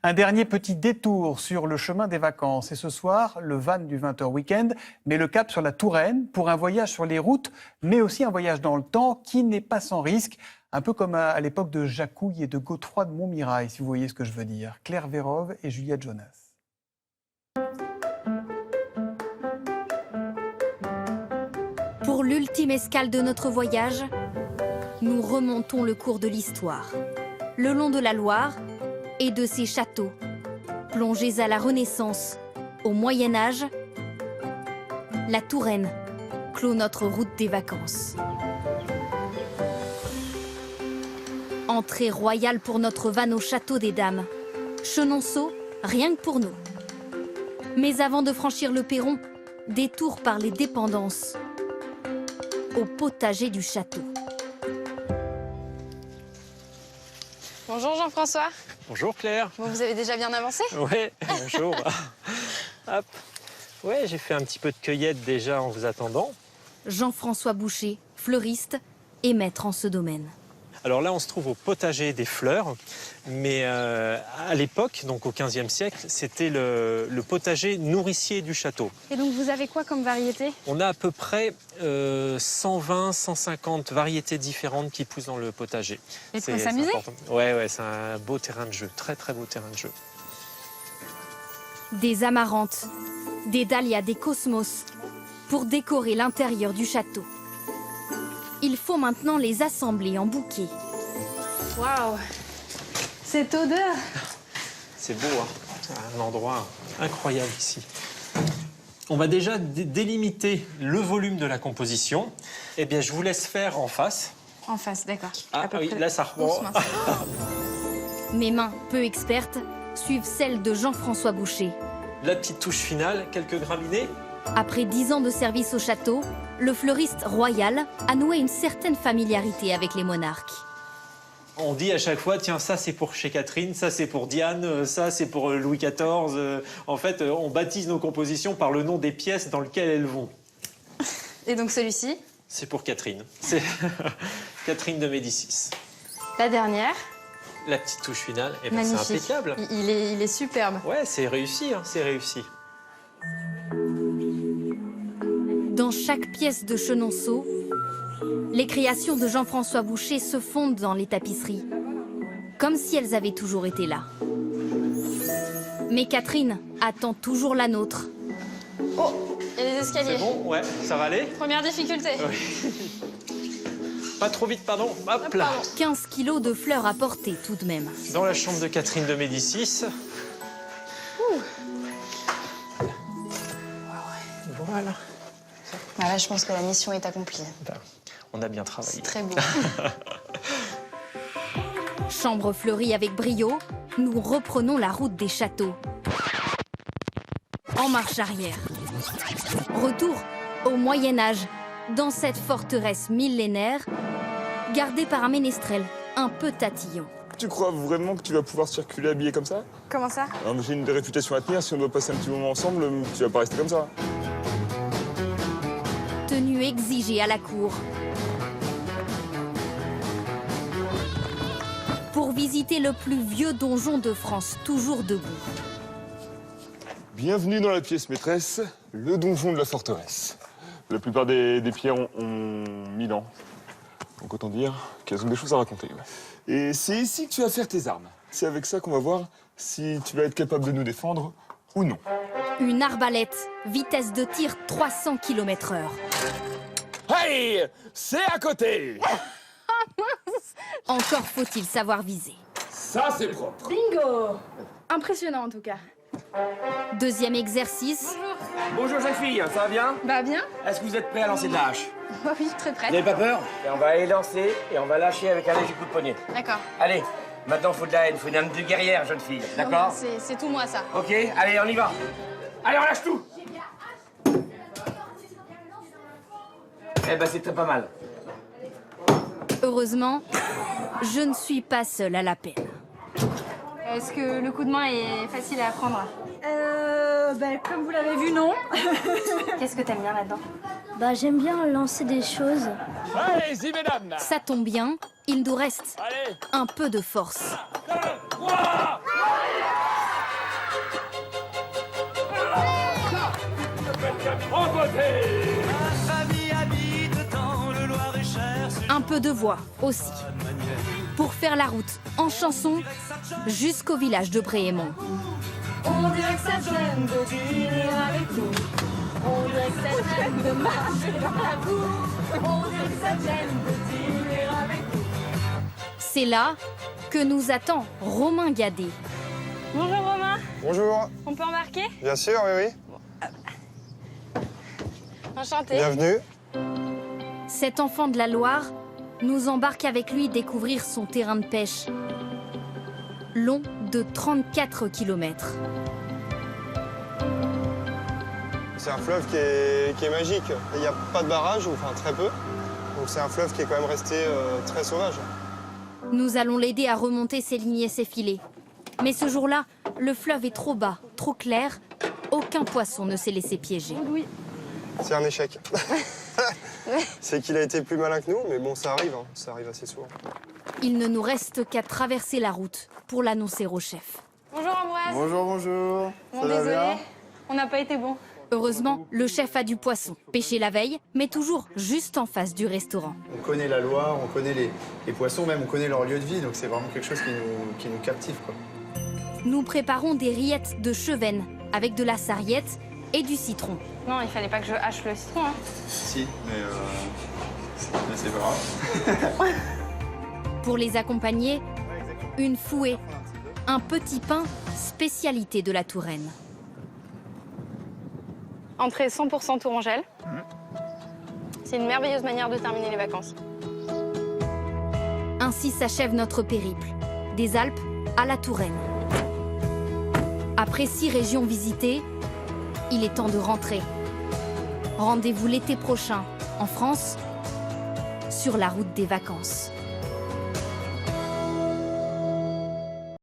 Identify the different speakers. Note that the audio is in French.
Speaker 1: Un dernier petit détour sur le chemin des vacances. Et ce soir, le van du 20h Week-end met le cap sur la Touraine pour un voyage sur les routes, mais aussi un voyage dans le temps qui n'est pas sans risque. Un peu comme à l'époque de Jacouille et de Godefroy de Montmirail, si vous voyez ce que je veux dire. Claire Vérove et Juliette Jonas.
Speaker 2: Pour l'ultime escale de notre voyage, nous remontons le cours de l'histoire, le long de la Loire et de ses châteaux, plongés à la Renaissance, au Moyen-Âge. La Touraine clôt notre route des vacances. Entrée royale pour notre van au château des Dames. Chenonceau, rien que pour nous. Mais avant de franchir le perron, détour par les dépendances, au potager du château.
Speaker 3: Bonjour Jean-François.
Speaker 4: Bonjour Claire.
Speaker 3: Bon, vous avez déjà bien avancé?
Speaker 4: Ouais, bonjour. Hop. Ouais, j'ai fait un petit peu de cueillette déjà en vous attendant.
Speaker 2: Jean-François Boucher, fleuriste et maître en ce domaine.
Speaker 4: Alors là, on se trouve au potager des fleurs, mais à l'époque, donc au XVe siècle, c'était le potager nourricier du château.
Speaker 3: Et donc vous avez quoi comme variété?
Speaker 4: On a à peu près 120, 150 variétés différentes qui poussent dans le potager.
Speaker 3: Et de quoi s'amuser?
Speaker 4: Ouais, c'est un beau terrain de jeu, très très beau terrain de jeu.
Speaker 2: Des amarantes, des dahlias, des cosmos, pour décorer l'intérieur du château. Il faut maintenant les assembler en bouquets.
Speaker 3: Waouh! Cette odeur!
Speaker 4: C'est beau, hein? C'est un endroit incroyable ici. On va déjà délimiter le volume de la composition. Eh bien, je vous laisse faire en face.
Speaker 3: En face, d'accord.
Speaker 4: Ah oui, là, ça reprend.
Speaker 2: Mes mains, peu expertes, suivent celles de Jean-François Boucher.
Speaker 4: La petite touche finale, quelques graminées.
Speaker 2: Après 10 ans de service au château, le fleuriste royal a noué une certaine familiarité avec les monarques.
Speaker 4: On dit à chaque fois, tiens, ça c'est pour chez Catherine, ça c'est pour Diane, ça c'est pour Louis XIV. En fait, on baptise nos compositions par le nom des pièces dans lesquelles elles vont.
Speaker 3: Et donc celui-ci?
Speaker 4: C'est pour Catherine. C'est Catherine de Médicis.
Speaker 3: La dernière?
Speaker 4: La petite touche finale, eh ben, c'est
Speaker 3: Magnifique.
Speaker 4: impeccable.
Speaker 3: Il est superbe.
Speaker 4: Ouais, c'est réussi, hein, c'est réussi.
Speaker 2: Dans chaque pièce de Chenonceau, les créations de Jean-François Boucher se fondent dans les tapisseries, comme si elles avaient toujours été là. Mais Catherine attend toujours la nôtre.
Speaker 3: Oh, il y a des escaliers.
Speaker 4: C'est bon, ouais, ça va aller?
Speaker 3: Première difficulté.
Speaker 4: Oui. Pas trop vite, pardon. Hop là.
Speaker 2: 15 kilos de fleurs à porter tout de même.
Speaker 4: Dans la chambre de Catherine de Médicis. Voilà.
Speaker 3: Là, je pense que la mission est accomplie.
Speaker 4: On a bien travaillé.
Speaker 3: C'est très beau.
Speaker 2: Chambre fleurie avec brio, nous reprenons la route des châteaux. En marche arrière. Retour au Moyen-Âge, dans cette forteresse millénaire, gardée par un ménestrel un peu tatillon.
Speaker 5: Tu crois vraiment que tu vas pouvoir circuler habillé comme ça?
Speaker 3: Comment ça?
Speaker 5: Non, mais j'ai une réputation à tenir. Si on doit passer un petit moment ensemble, tu vas pas rester comme ça.
Speaker 2: Tenue exigée à la cour. Pour visiter le plus vieux donjon de France, toujours debout.
Speaker 5: Bienvenue dans la pièce maîtresse, le donjon de la forteresse. La plupart des pierres ont 1000 ans. Donc autant dire qu'elles ont des choses à raconter. Ouais. Et c'est ici que tu vas faire tes armes. C'est avec ça qu'on va voir si tu vas être capable de nous défendre ou non.
Speaker 2: Une arbalète, vitesse de tir 300 km/h.
Speaker 5: Hey! C'est à côté!
Speaker 2: Encore faut-il savoir viser.
Speaker 5: Ça, c'est propre.
Speaker 3: Bingo! Impressionnant en tout cas.
Speaker 2: Deuxième exercice,
Speaker 6: Bonjour jeune fille, ça va bien?
Speaker 3: Bah bien.
Speaker 6: Est-ce que vous êtes prêts à lancer de la hache?
Speaker 3: Bah oui, très prête.
Speaker 6: Vous n'avez pas peur? Et on va aller lancer et on va lâcher avec un léger coup de poignet.
Speaker 3: D'accord.
Speaker 6: Allez, maintenant faut de la haine, faut une âme de guerrière, jeune fille, d'accord?
Speaker 3: C'est tout moi ça.
Speaker 6: Ok, allez, on y va. Allez, on lâche tout. Eh ben c'est pas mal.
Speaker 2: heureusement, je ne suis pas seule à la peine.
Speaker 3: Est-ce que le coup de main est facile à apprendre?
Speaker 7: Comme vous l'avez vu, non.
Speaker 3: Qu'est-ce que t'aimes bien là-dedans?
Speaker 7: J'aime bien lancer des choses.
Speaker 5: Allez-y, mesdames!
Speaker 2: Ça tombe bien, il nous reste
Speaker 5: Allez!
Speaker 2: un peu de force.
Speaker 5: 2, 3...
Speaker 2: un peu de voix aussi, pour faire la route en chanson jusqu'au village de Bréhémont.
Speaker 8: On dirait que ça gêne de dîner avec nous. On dirait que ça gêne de marcher dans la boue. On dirait que ça gêne de dîner avec nous.
Speaker 2: C'est là que nous attend Romain Gadet.
Speaker 3: Bonjour Romain,
Speaker 9: Bonjour.
Speaker 3: on peut embarquer?
Speaker 9: Bien sûr, oui, oui.
Speaker 3: Enchanté.
Speaker 9: Bienvenue.
Speaker 2: Cet enfant de la Loire nous embarque avec lui découvrir son terrain de pêche, long de 34 km.
Speaker 9: C'est un fleuve qui est magique. Il n'y a pas de barrage, ou enfin très peu. Donc c'est un fleuve qui est quand même resté très sauvage.
Speaker 2: Nous allons l'aider à remonter ses lignes et ses filets. Mais ce jour-là, le fleuve est trop bas, trop clair. Aucun poisson ne s'est laissé piéger.
Speaker 9: C'est un échec. C'est qu'il a été plus malin que nous, mais bon, ça arrive assez souvent.
Speaker 2: Il ne nous reste qu'à traverser la route pour l'annoncer au chef.
Speaker 3: Bonjour Ambroise.
Speaker 9: Bonjour, bonjour.
Speaker 3: Bon, désolé, on n'a pas été bon.
Speaker 2: Heureusement, le chef a du poisson, pêché la veille, mais toujours juste en face du restaurant.
Speaker 10: On connaît la Loire, on connaît les poissons, même on connaît leur lieu de vie, donc c'est vraiment quelque chose qui nous captive, quoi.
Speaker 2: Nous préparons des rillettes de chevenne avec de la sarriette et du citron.
Speaker 3: Non, il fallait pas que je hache le citron. Hein.
Speaker 10: Si, mais c'est pas grave.
Speaker 2: Pour les accompagner, une fouée, un petit pain, spécialité de la Touraine.
Speaker 3: Entrée 100% tourangelle. C'est une merveilleuse manière de terminer les vacances.
Speaker 2: Ainsi s'achève notre périple, des Alpes à la Touraine. Après 6 régions visitées, il est temps de rentrer. Rendez-vous l'été prochain, en France, sur la route des vacances.